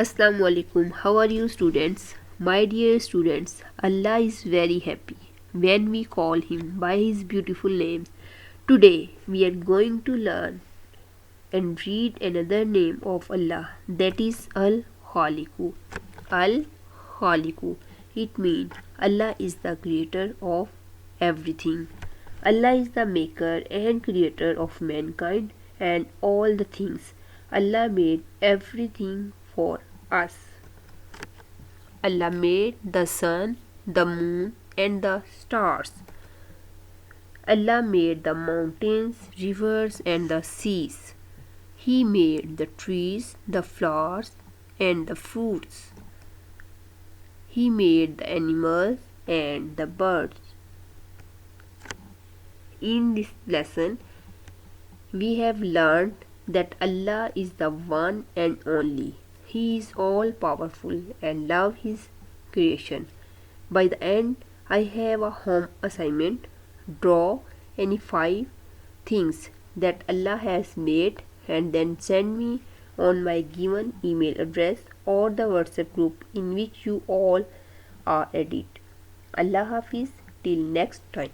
Assalamu alaikum. How are you, students? My dear students, Allah is very happy when we call Him by His beautiful names. Today we are going to learn and read another name of Allah, that is Al Khaliqu. Al Khaliqu. It means Allah is the creator of everything. Allah is the maker and creator of mankind and all the things. Allah made everything for us. Allah made the sun, the moon, and the stars. Allah made the mountains, rivers, and the seas. He made the trees, the flowers, and the fruits. He made the animals and the birds. In this lesson, we have learned that Allah is the one and only. He is all powerful and loves His creation. By the end, I have a home assignment. Draw any 5 things that Allah has made and then send me on my given email address or the WhatsApp group in which you all are added. Allah Hafiz, till next time.